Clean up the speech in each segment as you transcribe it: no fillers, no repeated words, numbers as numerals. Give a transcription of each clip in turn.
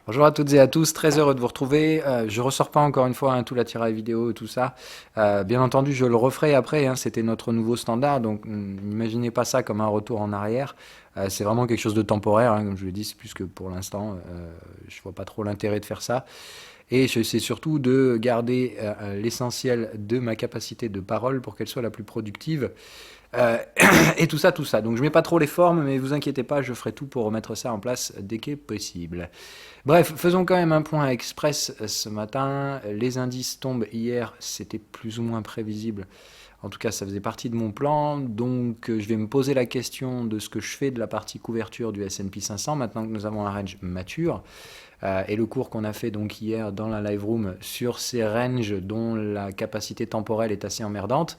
Bonjour à toutes et à tous, très heureux de vous retrouver. Je ressors pas encore une fois tout l'attirail vidéo et tout ça. Bien entendu, je le referai après, c'était notre nouveau standard, donc n'imaginez pas ça comme un retour en arrière. C'est vraiment quelque chose de temporaire, comme je l'ai dit, c'est plus que pour l'instant. Je vois pas trop l'intérêt de faire ça. Et j'essaie surtout de garder l'essentiel de ma capacité de parole pour qu'elle soit la plus productive. Euh, et tout ça, tout ça. Donc je mets pas trop les formes, mais vous inquiétez pas, je ferai tout pour remettre ça en place dès que possible. Bref, faisons quand même un point express ce matin. Les indices tombent hier, c'était plus ou moins prévisible. En tout cas, ça faisait partie de mon plan. Donc, je vais me poser la question de ce que je fais de la partie couverture du S&P 500 maintenant que nous avons un range mature. Et le cours qu'on a fait donc hier dans la live room sur ces ranges dont la capacité temporelle est assez emmerdante,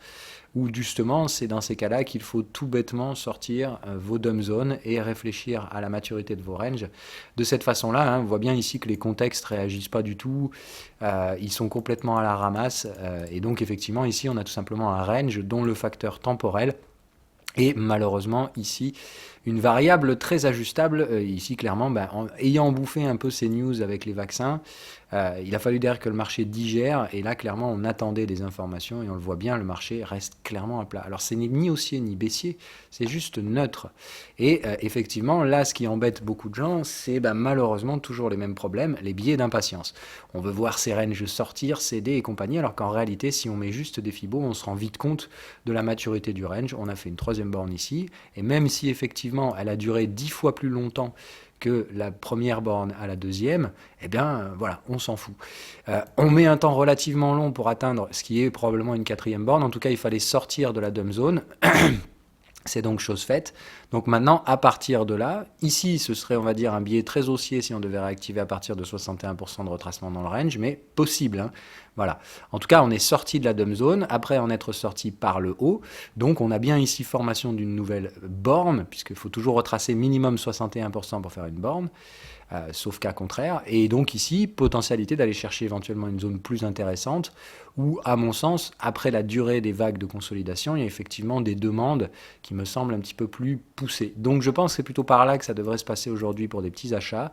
où justement c'est dans ces cas-là qu'il faut tout bêtement sortir vos dumb zones et réfléchir à la maturité de vos ranges. De cette façon-là, on voit bien ici que les contextes réagissent pas du tout, ils sont complètement à la ramasse, et donc effectivement ici on a tout simplement un range dont le facteur temporel et malheureusement, ici, une variable très ajustable. Ici, clairement, ayant bouffé un peu ces news avec les vaccins, il a fallu d'ailleurs que le marché digère. Et là, clairement, on attendait des informations et on le voit bien, le marché reste clairement à plat. Alors, c'est ni haussier ni baissier, c'est juste neutre. Et effectivement, là, ce qui embête beaucoup de gens, c'est malheureusement toujours les mêmes problèmes, les biais d'impatience. On veut voir ces ranges sortir, céder et compagnie, alors qu'en réalité, si on met juste des fibos, on se rend vite compte de la maturité du range. On a fait une troisième borne ici, et même si effectivement elle a duré 10 fois plus longtemps que la première borne à la deuxième, eh bien voilà, on s'en fout. On met un temps relativement long pour atteindre ce qui est probablement une quatrième borne. En tout cas, il fallait sortir de la dumb zone. C'est donc chose faite. Donc maintenant, à partir de là, ici, ce serait, on va dire, un biais très haussier si on devait réactiver à partir de 61% de retracement dans le range, mais possible. Voilà. En tout cas, on est sorti de la dumb zone, après en être sorti par le haut. Donc on a bien ici formation d'une nouvelle borne, puisqu'il faut toujours retracer minimum 61% pour faire une borne. Sauf cas contraire. Et donc ici, potentialité d'aller chercher éventuellement une zone plus intéressante, où, à mon sens, après la durée des vagues de consolidation, il y a effectivement des demandes qui me semblent un petit peu plus poussées. Donc je pense que c'est plutôt par là que ça devrait se passer aujourd'hui pour des petits achats.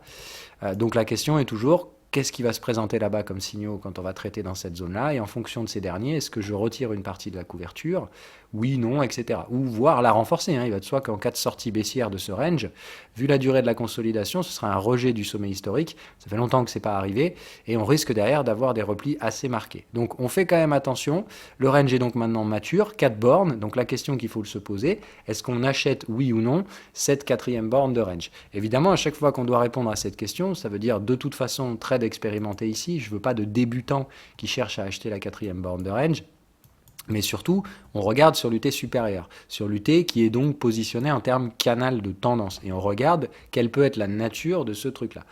Donc la question est toujours, qu'est-ce qui va se présenter là-bas comme signaux quand on va traiter dans cette zone-là? Et en fonction de ces derniers, est-ce que je retire une partie de la couverture? Oui, non, etc. Ou voire la renforcer. Il va de soi qu'en cas de sortie baissière de ce range, vu la durée de la consolidation, ce sera un rejet du sommet historique. Ça fait longtemps que ce n'est pas arrivé. Et on risque derrière d'avoir des replis assez marqués. Donc on fait quand même attention. Le range est donc maintenant mature, 4 bornes. Donc la question qu'il faut se poser, est-ce qu'on achète, oui ou non, cette quatrième borne de range? Évidemment, à chaque fois qu'on doit répondre à cette question, ça veut dire de toute façon trade expérimenté ici. Je ne veux pas de débutants qui cherchent à acheter la quatrième borne de range. Mais surtout, on regarde sur l'UT supérieur, sur l'UT qui est donc positionné en termes canal de tendance. Et on regarde quelle peut être la nature de ce truc-là.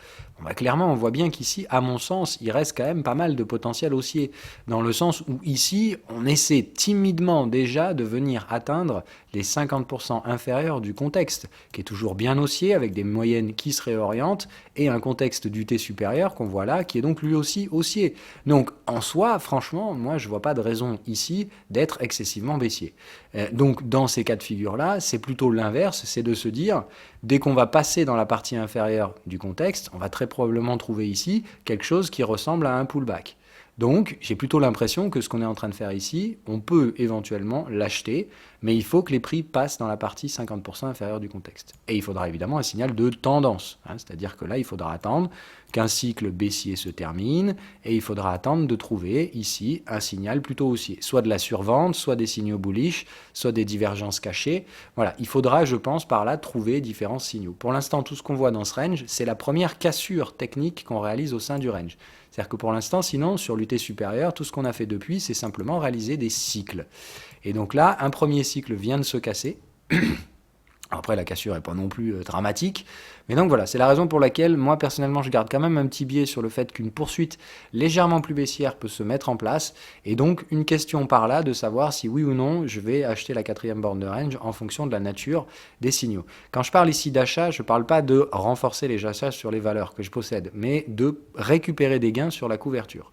Clairement, on voit bien qu'ici, à mon sens, il reste quand même pas mal de potentiel haussier. Dans le sens où ici, on essaie timidement déjà de venir atteindre les 50% inférieurs du contexte, qui est toujours bien haussier, avec des moyennes qui se réorientent, et un contexte d'UT supérieur qu'on voit là, qui est donc lui aussi haussier. Donc, en soi, franchement, moi, je vois pas de raison ici d'être excessivement baissier. Donc, dans ces cas de figure-là, c'est plutôt l'inverse, c'est de se dire, dès qu'on va passer dans la partie inférieure du contexte, on va très probablement trouver ici quelque chose qui ressemble à un pullback. Donc, j'ai plutôt l'impression que ce qu'on est en train de faire ici, on peut éventuellement l'acheter, mais il faut que les prix passent dans la partie 50% inférieure du contexte. Et il faudra évidemment un signal de tendance, c'est-à-dire que là, il faudra attendre qu'un cycle baissier se termine, et il faudra attendre de trouver ici un signal plutôt haussier, soit de la survente, soit des signaux bullish, soit des divergences cachées. Voilà, il faudra, je pense, par là, trouver différents signaux. Pour l'instant, tout ce qu'on voit dans ce range, c'est la première cassure technique qu'on réalise au sein du range. C'est-à-dire que pour l'instant, sinon, sur l'UT supérieur, tout ce qu'on a fait depuis, c'est simplement réaliser des cycles. Et donc là, un premier cycle vient de se casser. Après, la cassure n'est pas non plus dramatique. Mais donc voilà, c'est la raison pour laquelle, moi, personnellement, je garde quand même un petit biais sur le fait qu'une poursuite légèrement plus baissière peut se mettre en place. Et donc, une question par là de savoir si oui ou non, je vais acheter la quatrième borne de range en fonction de la nature des signaux. Quand je parle ici d'achat, je ne parle pas de renforcer les achats sur les valeurs que je possède, mais de récupérer des gains sur la couverture.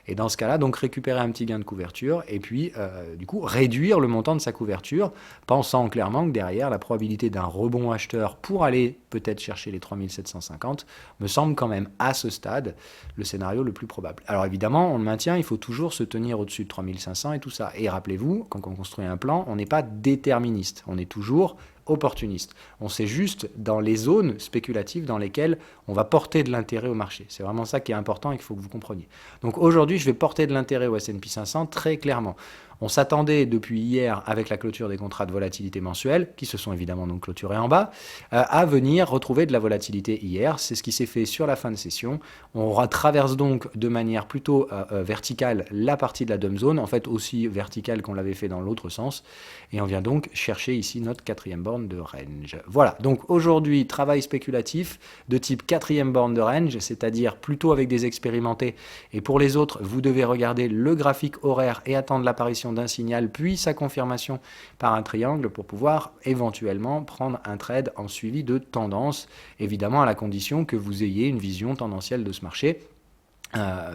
Et dans ce cas-là, donc récupérer un petit gain de couverture et puis du coup réduire le montant de sa couverture, pensant clairement que derrière la probabilité possibilité d'un rebond acheteur pour aller peut-être chercher les 3750 me semble quand même à ce stade le scénario le plus probable. Alors évidemment, on le maintient, il faut toujours se tenir au-dessus de 3500 et tout ça. Et rappelez-vous, quand on construit un plan, on n'est pas déterministe, on est toujours opportuniste. On sait juste dans les zones spéculatives dans lesquelles on va porter de l'intérêt au marché. C'est vraiment ça qui est important et qu'il faut que vous compreniez. Donc aujourd'hui, je vais porter de l'intérêt au S&P 500 très clairement. On s'attendait depuis hier, avec la clôture des contrats de volatilité mensuels, qui se sont évidemment donc clôturés en bas, à venir retrouver de la volatilité hier. C'est ce qui s'est fait sur la fin de session. On traverse donc de manière plutôt verticale la partie de la dump zone, en fait aussi verticale qu'on l'avait fait dans l'autre sens. Et on vient donc chercher ici notre quatrième borne de range. Voilà, donc aujourd'hui, travail spéculatif de type quatrième borne de range, c'est-à-dire plutôt avec des expérimentés. Et pour les autres, vous devez regarder le graphique horaire et attendre l'apparition d'un signal, puis sa confirmation par un triangle pour pouvoir éventuellement prendre un trade en suivi de tendance, évidemment à la condition que vous ayez une vision tendancielle de ce marché.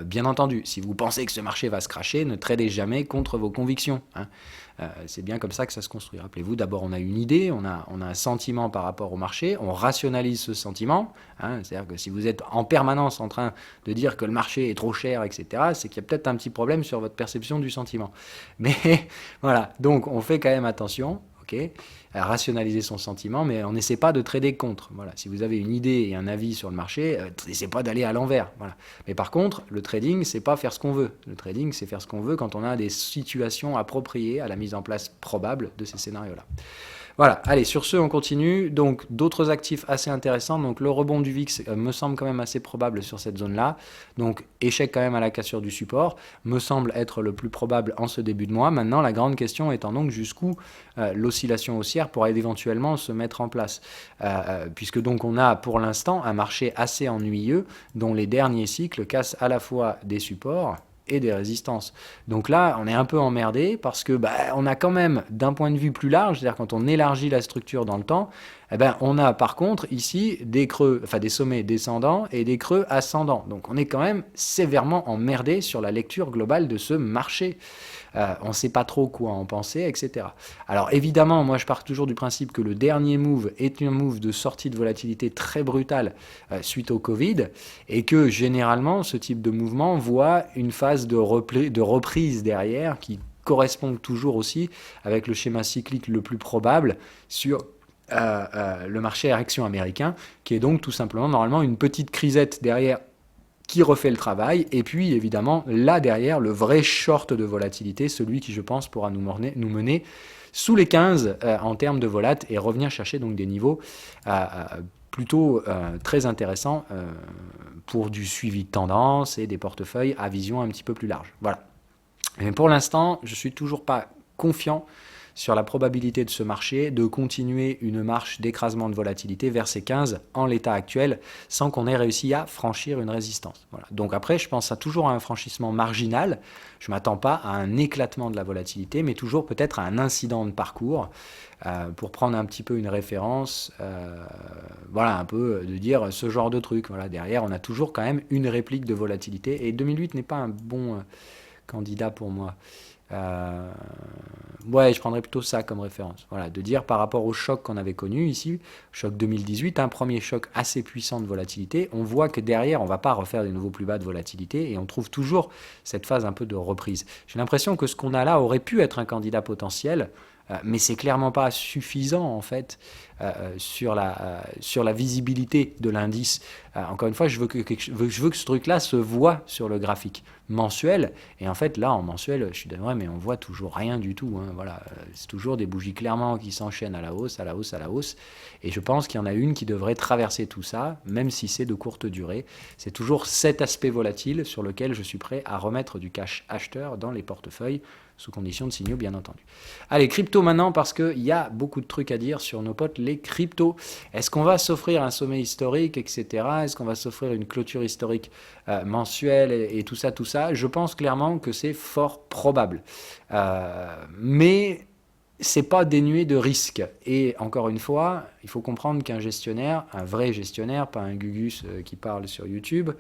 Bien entendu, si vous pensez que ce marché va se crasher, ne tradez jamais contre vos convictions. C'est bien comme ça que ça se construit. Rappelez-vous, d'abord on a une idée, on a un sentiment par rapport au marché, on rationalise ce sentiment. C'est-à-dire que si vous êtes en permanence en train de dire que le marché est trop cher, etc., c'est qu'il y a peut-être un petit problème sur votre perception du sentiment. Mais voilà, donc on fait quand même attention. À rationaliser son sentiment, mais on n'essaie pas de trader contre. Voilà. Si vous avez une idée et un avis sur le marché, n'essayez pas d'aller à l'envers. Voilà. Mais par contre, le trading, c'est pas faire ce qu'on veut. Le trading, c'est faire ce qu'on veut quand on a des situations appropriées à la mise en place probable de ces scénarios-là. Voilà, allez, sur ce, on continue. Donc, d'autres actifs assez intéressants. Donc, le rebond du VIX me semble quand même assez probable sur cette zone-là. Donc, échec quand même à la cassure du support me semble être le plus probable en ce début de mois. Maintenant, la grande question étant donc jusqu'où l'oscillation haussière pourrait éventuellement se mettre en place. Puisque donc, on a pour l'instant un marché assez ennuyeux dont les derniers cycles cassent à la fois des supports et des résistances. Donc là, on est un peu emmerdé parce que on a quand même, d'un point de vue plus large, c'est-à-dire quand on élargit la structure dans le temps, on a par contre ici des creux, enfin des sommets descendants et des creux ascendants. Donc on est quand même sévèrement emmerdé sur la lecture globale de ce marché. On ne sait pas trop quoi en penser, etc. Alors évidemment, moi je pars toujours du principe que le dernier move est un move de sortie de volatilité très brutale suite au Covid, et que généralement ce type de mouvement voit une phase de reprise derrière qui correspond toujours aussi avec le schéma cyclique le plus probable sur le marché à action américain, qui est donc tout simplement normalement une petite crisette derrière qui refait le travail, et puis évidemment là derrière le vrai short de volatilité, celui qui je pense pourra nous mener sous les 15 en termes de volat et revenir chercher donc des niveaux plutôt très intéressants pour du suivi de tendance et des portefeuilles à vision un petit peu plus large. Voilà. Mais pour l'instant, je suis toujours pas confiant sur la probabilité de ce marché de continuer une marche d'écrasement de volatilité vers ces 15 en l'état actuel sans qu'on ait réussi à franchir une résistance. Voilà. Donc après, je pense toujours à un franchissement marginal. Je ne m'attends pas à un éclatement de la volatilité, mais toujours peut-être à un incident de parcours pour prendre un petit peu une référence, voilà, un peu de dire ce genre de truc. Voilà. Derrière, on a toujours quand même une réplique de volatilité et 2008 n'est pas un bon candidat pour moi. Ouais, je prendrais plutôt ça comme référence. Voilà, de dire par rapport au choc qu'on avait connu ici, choc 2018, un premier choc assez puissant de volatilité, on voit que derrière, on ne va pas refaire des nouveaux plus bas de volatilité et on trouve toujours cette phase un peu de reprise. J'ai l'impression que ce qu'on a là aurait pu être un candidat potentiel, mais c'est clairement pas suffisant en fait sur la visibilité de l'indice. Encore une fois, je veux que ce truc-là se voit sur le graphique mensuel, et en fait là en mensuel, je suis d'accord, mais on voit toujours rien du tout. Voilà, c'est toujours des bougies clairement qui s'enchaînent à la hausse, à la hausse, à la hausse, et je pense qu'il y en a une qui devrait traverser tout ça, même si c'est de courte durée. C'est toujours cet aspect volatile sur lequel je suis prêt à remettre du cash acheteur dans les portefeuilles, sous condition de signaux bien entendu. Allez, crypto maintenant, parce qu'il y a beaucoup de trucs à dire sur nos potes les cryptos. Est-ce qu'on va s'offrir un sommet historique, etc. Est-ce qu'on va s'offrir une clôture historique mensuelle et tout ça, tout ça? Je pense clairement que c'est fort probable. Mais c'est pas dénué de risques. Et encore une fois, il faut comprendre qu'un gestionnaire, un vrai gestionnaire, pas un Gugus qui parle sur YouTube,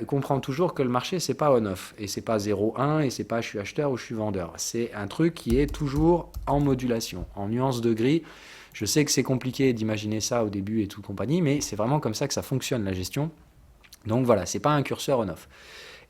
comprend toujours que le marché, c'est pas on-off. Et c'est pas 0-1, et c'est pas je suis acheteur ou je suis vendeur. C'est un truc qui est toujours en modulation, en nuance de gris. Je sais que c'est compliqué d'imaginer ça au début et tout compagnie, mais c'est vraiment comme ça que ça fonctionne la gestion. Donc voilà, c'est pas un curseur on-off.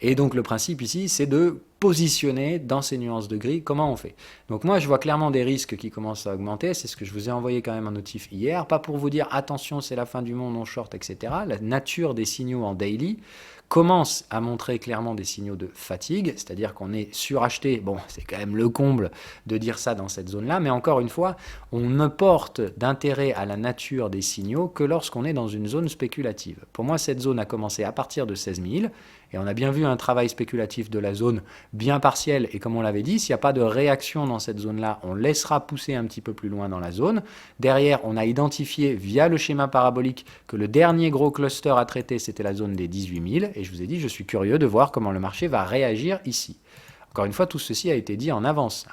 Et donc le principe ici, c'est de positionner dans ces nuances de gris, comment on fait. Donc moi, je vois clairement des risques qui commencent à augmenter, c'est ce que je vous ai envoyé quand même un notif hier, pas pour vous dire attention, c'est la fin du monde, on short, etc. La nature des signaux en daily commence à montrer clairement des signaux de fatigue, c'est-à-dire qu'on est suracheté. Bon, c'est quand même le comble de dire ça dans cette zone-là, mais encore une fois, on ne porte d'intérêt à la nature des signaux que lorsqu'on est dans une zone spéculative. Pour moi, cette zone a commencé à partir de 16 000, et on a bien vu un travail spéculatif de la zone bien partiel, et comme on l'avait dit, s'il n'y a pas de réaction dans cette zone-là, on laissera pousser un petit peu plus loin dans la zone. Derrière, on a identifié via le schéma parabolique que le dernier gros cluster à traiter, c'était la zone des 18 000, et je vous ai dit, je suis curieux de voir comment le marché va réagir ici. Encore une fois, tout ceci a été dit en avance.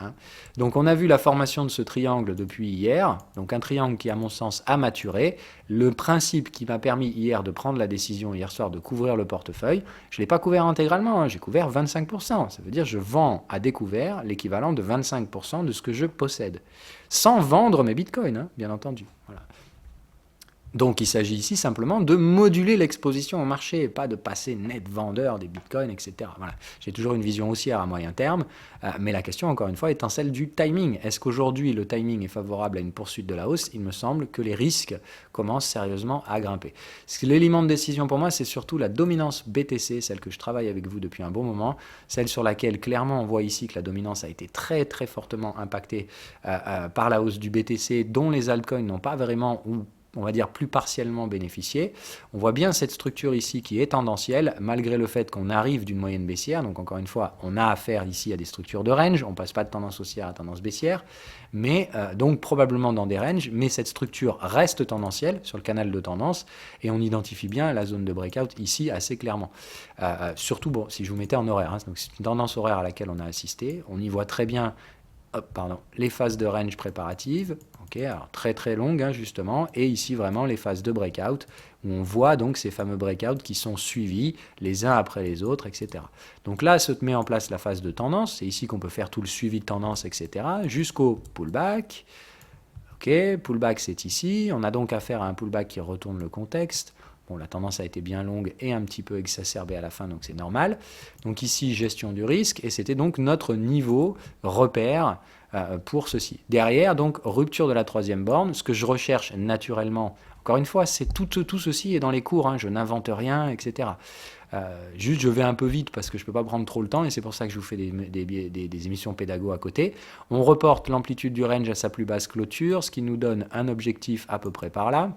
Donc on a vu la formation de ce triangle depuis hier, donc un triangle qui à mon sens a maturé. Le principe qui m'a permis hier de prendre la décision hier soir de couvrir le portefeuille, je ne l'ai pas couvert intégralement, j'ai couvert 25%. Ça veut dire que je vends à découvert l'équivalent de 25% de ce que je possède, sans vendre mes bitcoins, bien entendu. Voilà. Donc il s'agit ici simplement de moduler l'exposition au marché, et pas de passer net vendeur des bitcoins, etc. Voilà. J'ai toujours une vision haussière à moyen terme, mais la question encore une fois étant celle du timing. Est-ce qu'aujourd'hui le timing est favorable à une poursuite de la hausse? Il me semble que les risques commencent sérieusement à grimper. L'élément de décision pour moi, c'est surtout la dominance BTC, celle que je travaille avec vous depuis un bon moment, celle sur laquelle clairement on voit ici que la dominance a été très très fortement impactée par la hausse du BTC, dont les altcoins n'ont pas vraiment, ou on va dire plus partiellement bénéficié. On voit bien cette structure ici qui est tendancielle, malgré le fait qu'on arrive d'une moyenne baissière. Donc encore une fois, on a affaire ici à des structures de range, on ne passe pas de tendance haussière à tendance baissière, mais donc probablement dans des ranges, mais cette structure reste tendancielle sur le canal de tendance, et on identifie bien la zone de breakout ici assez clairement. Surtout, bon, si je vous mettais en horaire, donc c'est une tendance horaire à laquelle on a assisté, on y voit très bien les phases de range préparatives, alors très très longues justement, et ici vraiment les phases de breakout, où on voit donc ces fameux breakouts qui sont suivis les uns après les autres, etc. Donc là se met en place la phase de tendance, c'est ici qu'on peut faire tout le suivi de tendance, etc., jusqu'au pullback. Pullback c'est ici, on a donc affaire à un pullback qui retourne le contexte. Bon, la tendance a été bien longue et un petit peu exacerbée à la fin, donc c'est normal. Donc ici, gestion du risque, et c'était donc notre niveau repère pour ceci. Derrière, donc, rupture de la troisième borne. Ce que je recherche naturellement, encore une fois, c'est tout ceci est dans les cours, je n'invente rien, etc. Juste, je vais un peu vite parce que je ne peux pas prendre trop le temps, et c'est pour ça que je vous fais des émissions pédago à côté. On reporte l'amplitude du range à sa plus basse clôture, ce qui nous donne un objectif à peu près par là.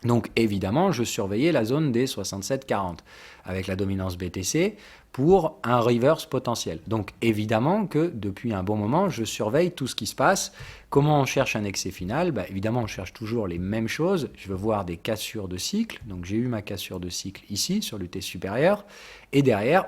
Donc évidemment, je surveillais la zone des 67,40 avec la dominance BTC pour un reverse potentiel. Donc évidemment que depuis un bon moment, je surveille tout ce qui se passe. Comment on cherche un excès final? Évidemment, on cherche toujours les mêmes choses. Je veux voir des cassures de cycle. Donc j'ai eu ma cassure de cycle ici sur l'UT supérieur. Et derrière,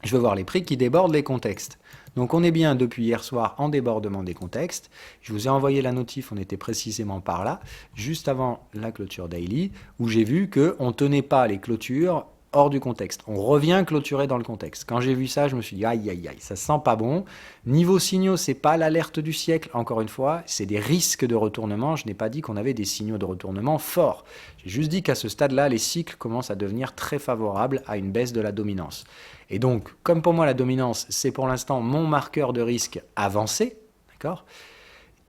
je veux voir les prix qui débordent les contextes. Donc on est bien depuis hier soir en débordement des contextes. Je vous ai envoyé la notif, on était précisément par là, juste avant la clôture daily, où j'ai vu qu'on ne tenait pas les clôtures hors du contexte. On revient clôturer dans le contexte. Quand j'ai vu ça, je me suis dit aïe aïe aïe, ça sent pas bon. Niveau signaux, c'est pas l'alerte du siècle, encore une fois, c'est des risques de retournement. Je n'ai pas dit qu'on avait des signaux de retournement forts. J'ai juste dit qu'à ce stade-là, les cycles commencent à devenir très favorables à une baisse de la dominance. Et donc, comme pour moi la dominance, c'est pour l'instant mon marqueur de risque avancé, d'accord ?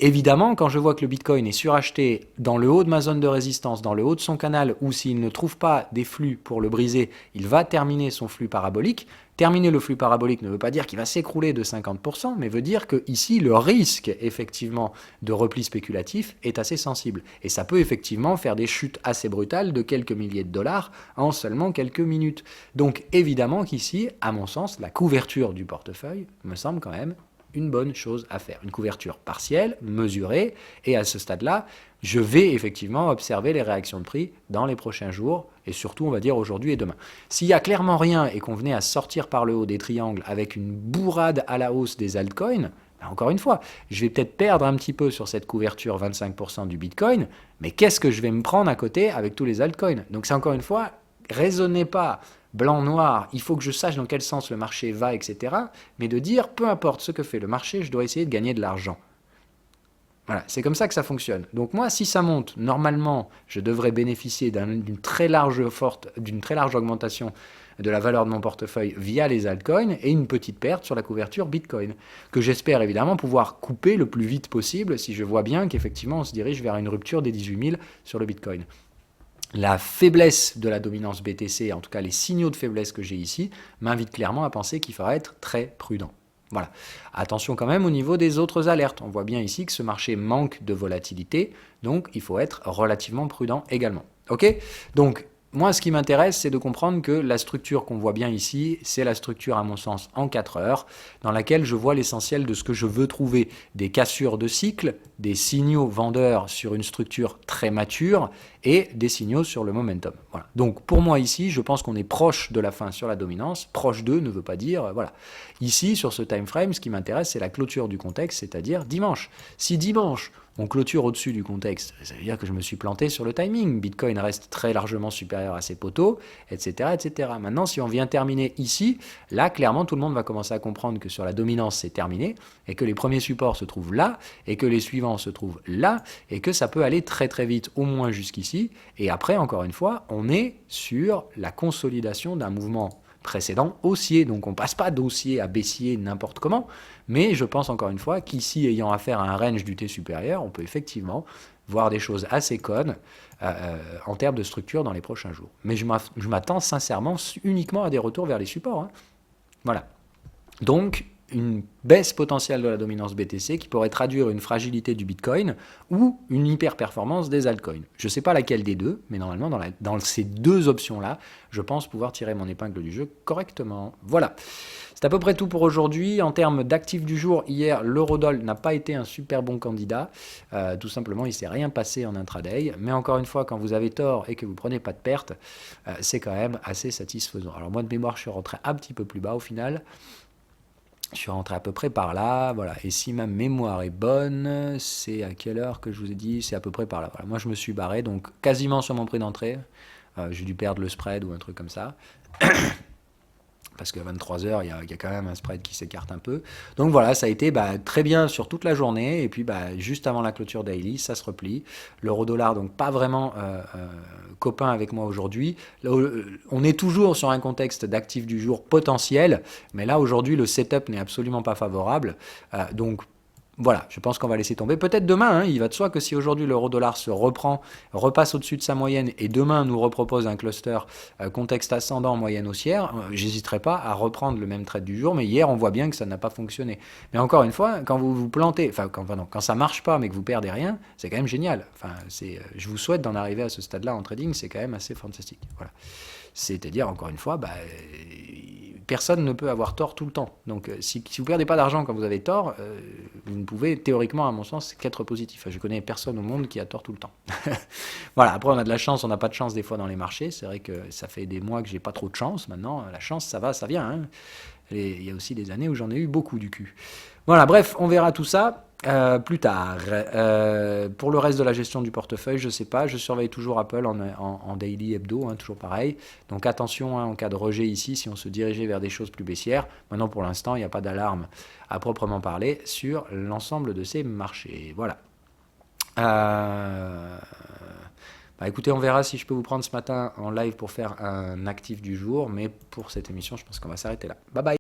Évidemment, quand je vois que le Bitcoin est suracheté dans le haut de ma zone de résistance, dans le haut de son canal, ou s'il ne trouve pas des flux pour le briser, il va terminer son flux parabolique. Terminer le flux parabolique ne veut pas dire qu'il va s'écrouler de 50%, mais veut dire que ici le risque effectivement de repli spéculatif est assez sensible. Et ça peut effectivement faire des chutes assez brutales de quelques milliers de dollars en seulement quelques minutes. Donc évidemment qu'ici, à mon sens, la couverture du portefeuille me semble quand même une bonne chose à faire. Une couverture partielle, mesurée, et à ce stade-là, je vais effectivement observer les réactions de prix dans les prochains jours, et surtout, on va dire, aujourd'hui et demain. S'il n'y a clairement rien et qu'on venait à sortir par le haut des triangles avec une bourrade à la hausse des altcoins, encore une fois, je vais peut-être perdre un petit peu sur cette couverture 25% du Bitcoin, mais qu'est-ce que je vais me prendre à côté avec tous les altcoins? Donc c'est encore une fois, raisonnez pas blanc-noir, il faut que je sache dans quel sens le marché va, etc. Mais de dire, peu importe ce que fait le marché, je dois essayer de gagner de l'argent. Voilà, c'est comme ça que ça fonctionne. Donc moi, si ça monte, normalement, je devrais bénéficier d'une très large augmentation de la valeur de mon portefeuille via les altcoins et une petite perte sur la couverture Bitcoin, que j'espère évidemment pouvoir couper le plus vite possible si je vois bien qu'effectivement on se dirige vers une rupture des 18 000 sur le Bitcoin. La faiblesse de la dominance BTC, en tout cas les signaux de faiblesse que j'ai ici, m'invitent clairement à penser qu'il faudra être très prudent. Voilà. Attention quand même au niveau des autres alertes. On voit bien ici que ce marché manque de volatilité, donc il faut être relativement prudent également. Ok? Donc, moi, ce qui m'intéresse, c'est de comprendre que la structure qu'on voit bien ici, c'est la structure, à mon sens, en 4 heures, dans laquelle je vois l'essentiel de ce que je veux trouver. Des cassures de cycle, des signaux vendeurs sur une structure très mature et des signaux sur le momentum. Voilà. Donc, pour moi, ici, je pense qu'on est proche de la fin sur la dominance. Proche de ne veut pas dire, voilà. Ici, sur ce time frame, ce qui m'intéresse, c'est la clôture du contexte, c'est-à-dire dimanche. Si dimanche, on clôture au-dessus du contexte, ça veut dire que je me suis planté sur le timing. Bitcoin reste très largement supérieur à ses poteaux, etc., etc. Maintenant, si on vient terminer ici, là, clairement, tout le monde va commencer à comprendre que sur la dominance, c'est terminé, et que les premiers supports se trouvent là, et que les suivants se trouvent là, et que ça peut aller très très vite, au moins jusqu'ici. Et après, encore une fois, on est sur la consolidation d'un mouvement précédent haussier. Donc on passe pas d'haussier à baissier n'importe comment, mais je pense encore une fois qu'ici, ayant affaire à un range du T supérieur, on peut effectivement voir des choses assez connes en termes de structure dans les prochains jours. Mais je m'attends sincèrement uniquement à des retours vers les supports. Hein. Voilà. Donc, une baisse potentielle de la dominance BTC qui pourrait traduire une fragilité du Bitcoin ou une hyper-performance des altcoins. Je ne sais pas laquelle des deux, mais normalement, dans ces deux options-là, je pense pouvoir tirer mon épingle du jeu correctement. Voilà. C'est à peu près tout pour aujourd'hui. En termes d'actifs du jour, hier, l'eurodoll n'a pas été un super bon candidat. Tout simplement, il ne s'est rien passé en intraday. Mais encore une fois, quand vous avez tort et que vous ne prenez pas de perte, c'est quand même assez satisfaisant. Alors moi, de mémoire, je suis rentré un petit peu plus bas au final. Je suis rentré à peu près par là, voilà. Et si ma mémoire est bonne, c'est à quelle heure que je vous ai dit? C'est à peu près par là. Voilà. Moi, je me suis barré, donc quasiment sur mon prix d'entrée. J'ai dû perdre le spread ou un truc comme ça. Parce qu'à 23h, il y a quand même un spread qui s'écarte un peu. Donc voilà, ça a été très bien sur toute la journée. Et puis juste avant la clôture daily, ça se replie. L'euro-dollar, donc pas vraiment copain avec moi aujourd'hui. On est toujours sur un contexte d'actifs du jour potentiel. Mais là, aujourd'hui, le setup n'est absolument pas favorable. Donc voilà, je pense qu'on va laisser tomber. Peut-être demain, hein, il va de soi que si aujourd'hui l'euro-dollar se reprend, repasse au-dessus de sa moyenne et demain nous repropose un cluster contexte ascendant moyenne haussière, j'hésiterai pas à reprendre le même trade du jour, mais hier on voit bien que ça n'a pas fonctionné. Mais encore une fois, quand vous vous plantez, quand ça marche pas mais que vous perdez rien, c'est quand même génial. Je vous souhaite d'en arriver à ce stade-là en trading, c'est quand même assez fantastique. Voilà. C'est-à-dire, encore une fois, personne ne peut avoir tort tout le temps. Donc, si vous ne perdez pas d'argent quand vous avez tort, vous ne pouvez théoriquement, à mon sens, qu'être positif. Je connais personne au monde qui a tort tout le temps. Voilà, après, on a de la chance, on n'a pas de chance des fois dans les marchés. C'est vrai que ça fait des mois que j'ai pas trop de chance. Maintenant, la chance, ça va, ça vient. Hein. Il y a aussi des années où j'en ai eu beaucoup du cul. Voilà, bref, on verra tout ça. Plus tard. Pour le reste de la gestion du portefeuille, je ne sais pas. Je surveille toujours Apple en daily hebdo, hein, toujours pareil. Donc attention hein, en cas de rejet ici, si on se dirigeait vers des choses plus baissières. Maintenant, pour l'instant, il n'y a pas d'alarme à proprement parler sur l'ensemble de ces marchés. Voilà. Écoutez, on verra si je peux vous prendre ce matin en live pour faire un actif du jour. Mais pour cette émission, je pense qu'on va s'arrêter là. Bye bye.